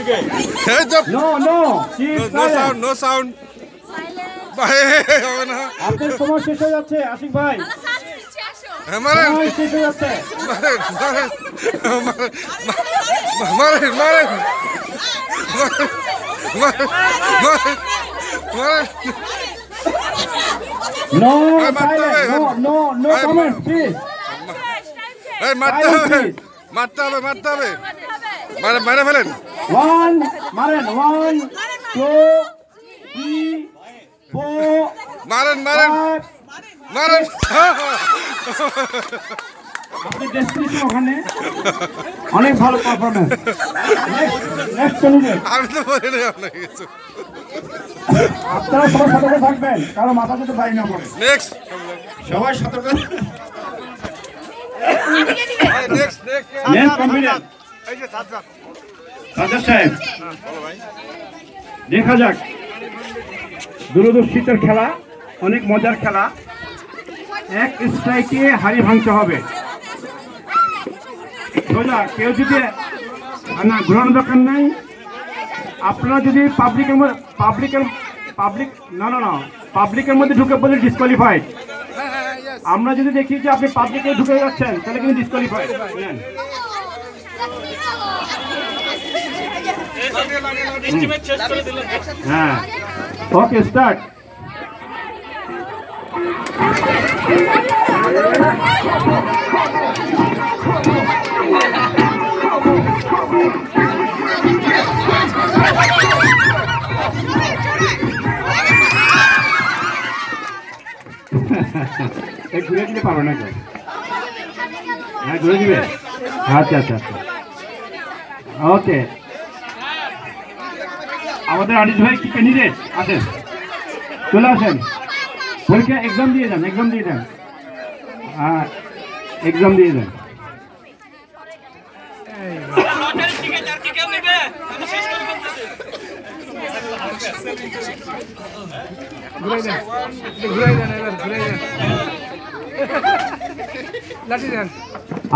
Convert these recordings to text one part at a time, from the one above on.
No, no. Keep silent. No sound. আপনার সময় শেষ হয়ে যাচ্ছে আশিক ভাই। সময় শেষ হয়ে যাচ্ছে। No silent. No comment, please. মারতে হবে মারে ফেলেন। মারেন 1 2 3 4 মারেন আপনি ডেসক্রিপশন ওখানে অনেক ভালো পারফরম্যান্স। Next candidate. আমি তো বলিনি আপনাকে কিছু। আপনারা সবাই সতর্ক থাকবেন কারণ মাথা যদি বাইরে না পড়ে। নেক্সট সবাই সতর্ক। নেক্সট কম্পিটিশন এই যে সাজ্জাদ সাহেব দেখা যাক দূরদর্শিতার খেলা, অনেক মজার খেলা। এক স্ট্রাইকে হাড়ি ভাঙতে হবে। সোজা কেউ যদি না ঘোরানোর দরকার নাই। আপনারা যদি পাবলিকের মধ্যে ঢুকে বলে ডিসকোয়ালিফাইড। আমরা যদি দেখি যে আপনি পাবলিকে ঢুকে যাচ্ছেন তাহলে কিন্তু ডিসকোয়ালিফাইড। হ্যাঁ, ওকে স্টার্ট। ঘুরে দিতে পারো না কেউ? হ্যাঁ ঘুরে দিবে। আচ্ছা ওকে। আমাদের আনিস ভাই কি ক্যান্ডিডেট আসেন, চলে আসেন। পরীক্ষা এক্সাম দিয়ে যান। হ্যাঁ এক্সাম দিয়ে যান।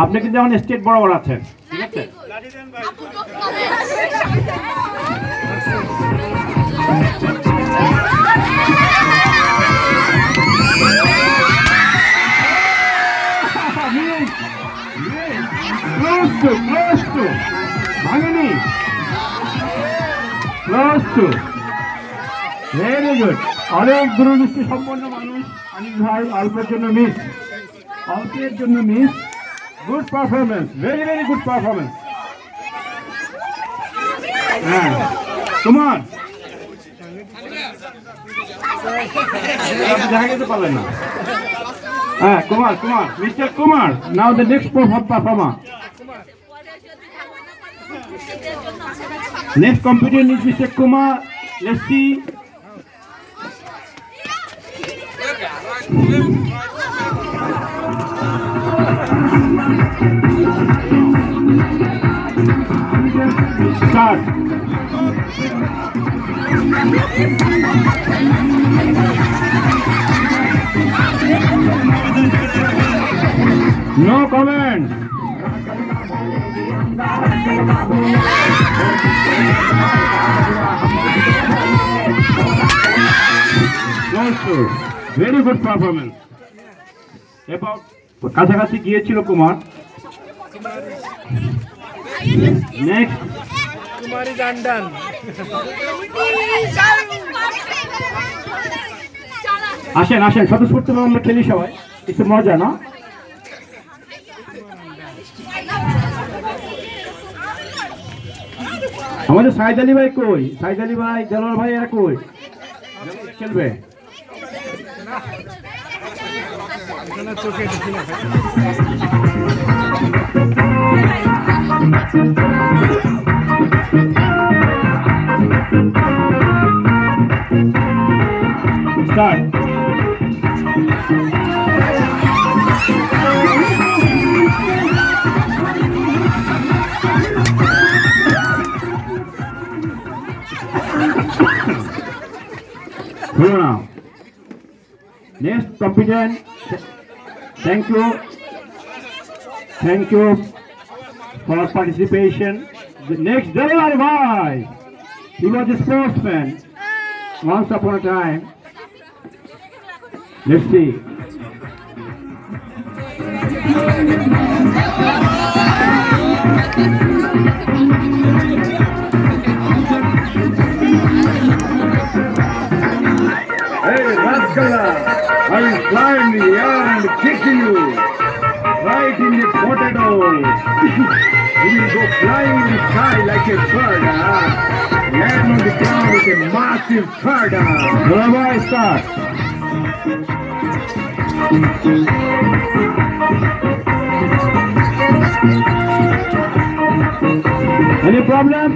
আপনি কিন্তু এখন স্টেট বরাবর আছেন, ঠিক আছে? ভাঙেনি। Very good. অনেক দূরদৃষ্টি সম্পন্ন মানুষ আনিস ভাই অল্পের জন্য miss. Good performance, very good performance. হ্যাঁ কুমার দেখা যেতে পারলেন না। হ্যাঁ Kumar mister Kumar. Now the next performer. Next competent is Mr. Kumar. Let's see. Start. No comment. Very good performance. About কাছাকাছি গিয়েছিল কুমার। নেক্সট কুমারী জানডান। আসেন স্বতঃস্ফূর্ত আমরা খেলি সবাই, একটু মজা না? আমাদের সাইদ আলী ভাই কই? সাইদ আলী ভাই, জালাল ভাই এরা কই? খেলবে start. now. Next competent. Thank you for participation. Next delivery boy. He was a sportsman once upon a time. Let's see. Hey, Rascala, I will fly in the air and kick you right in the potato. You will go flying in the sky like a bird. Land on the ground with a massive thud. Wherever I start. Any problem?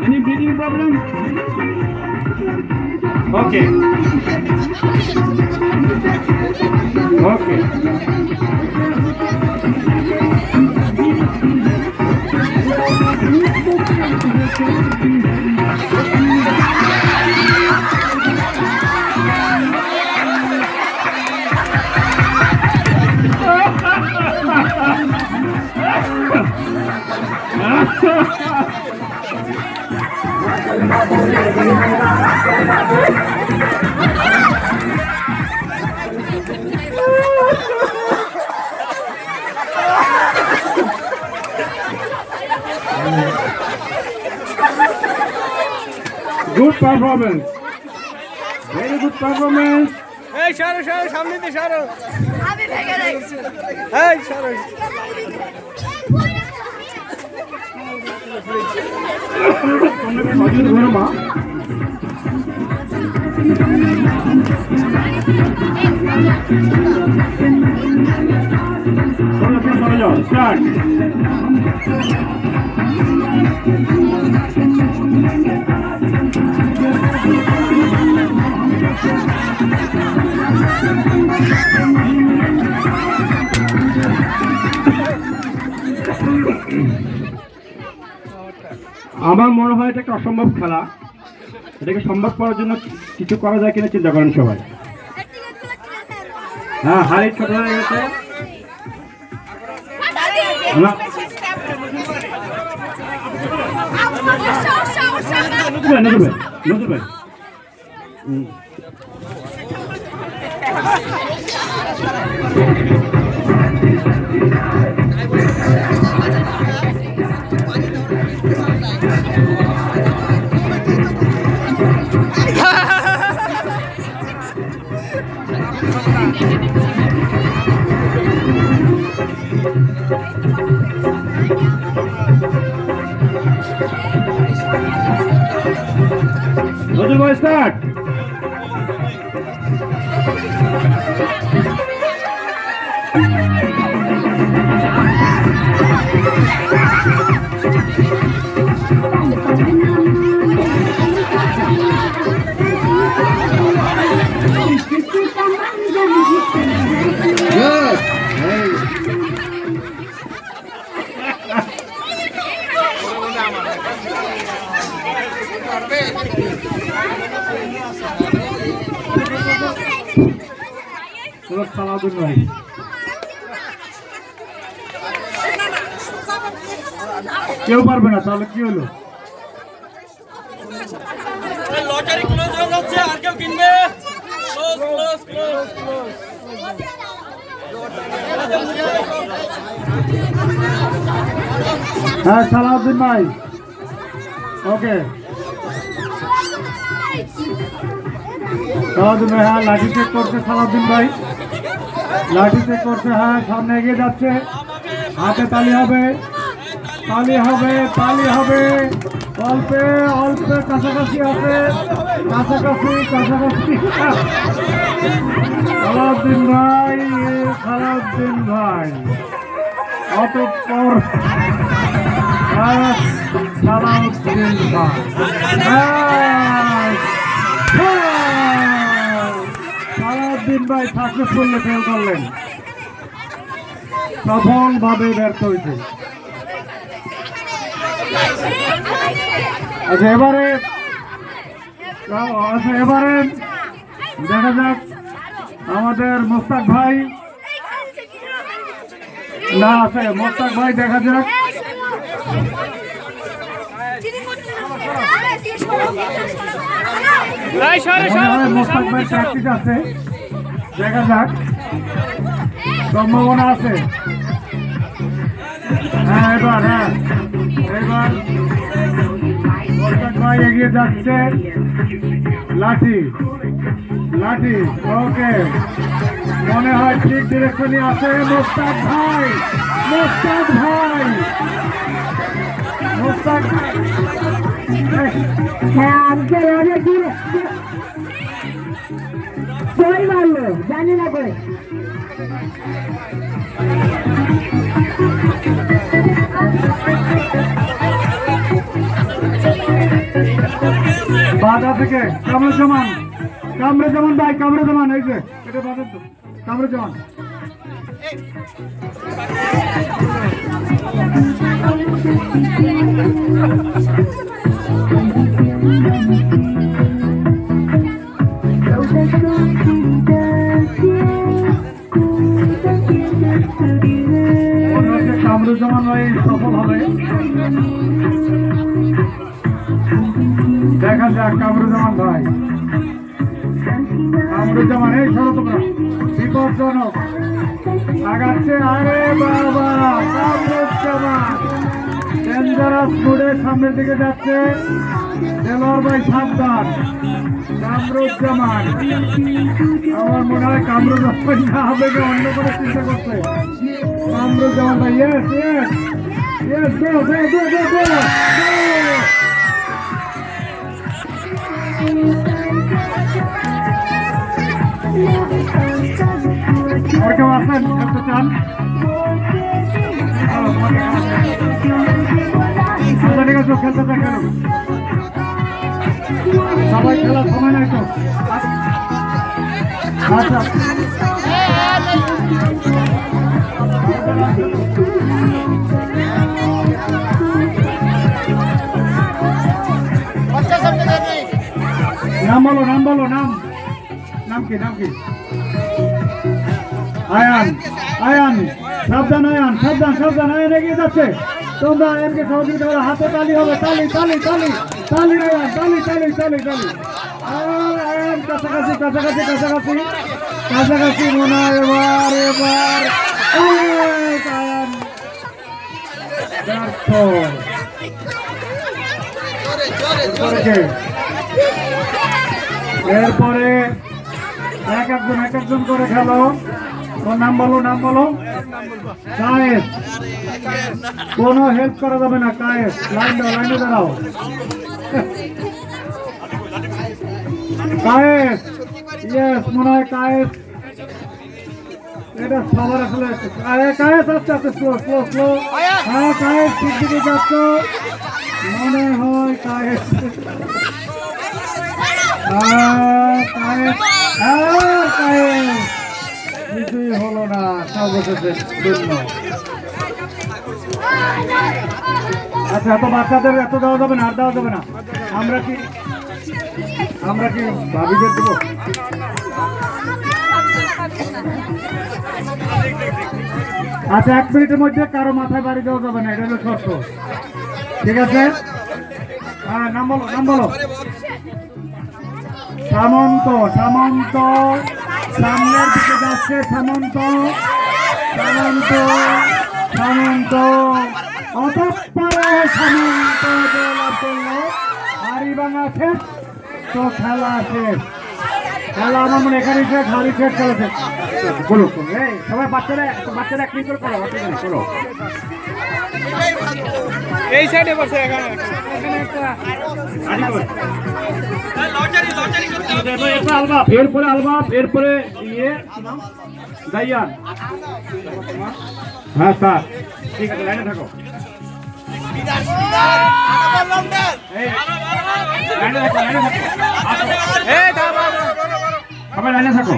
Any breathing problem? Okay. Okay. Good performance. Very good performance. Hey, Sharo, সামনে দে Sharo. আমি ভেঙে দেখছি। Hey, Sharo. Start. আমার মনে হয় এটা একটা অসম্ভব খেলা। এটাকে সম্ভব করার জন্য কিছু করা যায় কিনা চিন্তা করেন সবাই। হ্যাঁ, হাড়ি ছোট হয়ে গেছে। নজর ভাই নজর ভাই স্টার্ট। কেউ পারবে না, তাহলে কি হলো? লটারি ক্লোজ হয়ে যাচ্ছে, আর কেউ কিনবে? ক্লোজ। হ্যাঁ, সালাউদ্দিন ভাই। ওকে, সালাউদ্দিন ভাই। হ্যাঁ, লাঠি চেক করছে সালাউদ্দিন ভাই, লাঠি চেক করছে। হ্যাঁ, সামনে এগিয়ে যাচ্ছে। হাতে তালি হবে, তালি হবে, তালি হবে। অল্পে অল্পে কাছাকাছি আছে, কাছাকাছি। সালাউদ্দিন ভাই, সালাউদ্দিন ভাই অতঃপর সালাউদ্দিন ভাই সালাউদ্দিন ভাই সাকসেসফুলি ফেল করলেন, সফলভাবে ব্যর্থ হয়েছে। আচ্ছা, এবারে দেখা যাক আমাদের মোস্তাক ভাই। না আছে মোস্তাক ভাই, দেখা যাক মোস্তাক ভাই প্র্যাকটিস আছে, দেখা যাক, সম্ভাবনা আছে। হ্যাঁ এবার মোস্তাক ভাই এগিয়ে যাচ্ছে। লাঠি ওকে, মনে হয় ঠিক ডিরেকশনে আছে মোস্তাক ভাই। হ্যাঁ আজকের অনেক দূর সবাই মারলো, জানি না করে। বাধা থেকে কামরুজ্জামান ভাই, কামরুজ্জামান এই যে এটা বাধা তো, কামরুজ্জামান কামরুজ্জামান ভাই সফল হবে, দেখা যাক। কামরুজ্জামান এই সরো তোমরা, বিপজ্জনক আগাচ্ছে। আরে বাবা, কামরুজ্জামান ডেঞ্জারাস মোডে সামনের দিকে যাচ্ছে। দেলোয়ার ভাই সাবধান। কামরুজ্জামান, আমার মনে হয় কামরুজ্জামান না হবে, অন্য করে চিন্তা করছে। কামরুজ্জামান ভাই ইয়েস আর কেউ আসেন খেলতে চান? ঠিক আছে, খেলতে চান কেন? সবাই খেলার সময় নাই তো। আচ্ছা নাম বলো, নাম কি? আয়ান, সাবধান আয়ান এগিয়ে যাচ্ছে। তোমরা আয়ানকে সহযোগিতা করো, হাতে তালি হবে, তালি। আয়ান কাছাকাছি মনে হয় এবার আয়ান এরপরে এক একজন করে খেলো। তোর নাম বলো। কায়েস, কোনো হেল্প করা যাবে না। কায়েস, লাইনে দাঁড়াও। কায়েস, ইয়েস, মনে হয় কায়েস। এটা সবার আসলে কায়েস আস্তে স্লো। হ্যাঁ কায়েস ঠিক দিকে যাচ্ছ, মনে হয় কায়েস। কিছুই হলো না, সর্বশেষের জন্য। আচ্ছা, এত বাচ্চাদের এত দেওয়া যাবে না, আর দেওয়া যাবে না। আমরা কি ভাবিদের দেব? আচ্ছা, 1 মিনিটের মধ্যে কারো মাথায় বাড়ি দেওয়া যাবে না, এটা হলো শর্ত। ঠিক আছে? হ্যাঁ, নাম বলো। সামন্ত সামনের দিকে যাচ্ছে। সামন্ত অতঃপরে সামন্ত জয়লাভ করলো। হাড়িভাঙা শেষ তো খেলা শেষ। খেলা আমার মনে এখানে শেষ, হাড়ি শেষ, খেলা শেষ। বলুন সবাই, বাচ্চারা কি করো, এই সাইডে বসে এখানে এরপরে আলবাব, এরপরে দাইয়ান। হ্যাঁ স্যার, ঠিক আছে, লাইনে থাকো। সবাই লাইনে থাকো।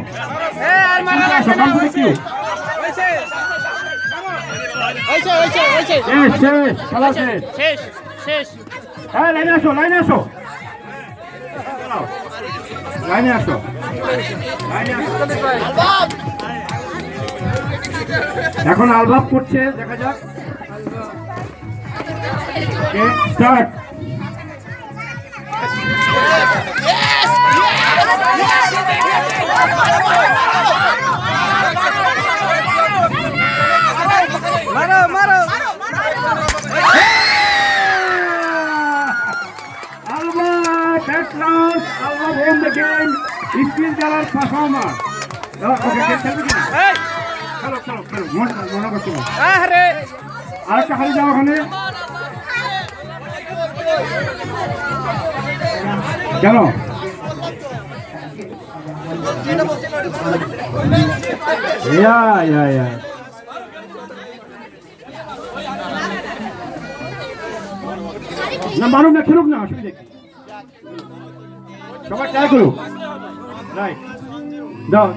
হ্যাঁ, লাইনে আসো। এখন আলবাব করছে, দেখা যাক। Start. Alva, that round, Alva won the game. Steel Jalal performer. Okay, tell me. চলো চলো চলো মনে করছো আরেকটা খালি যাও ওখানে চলো না মারুক না খেলুক না অসুবিধা কি সবাই ট্রাই করুক রাইট দাও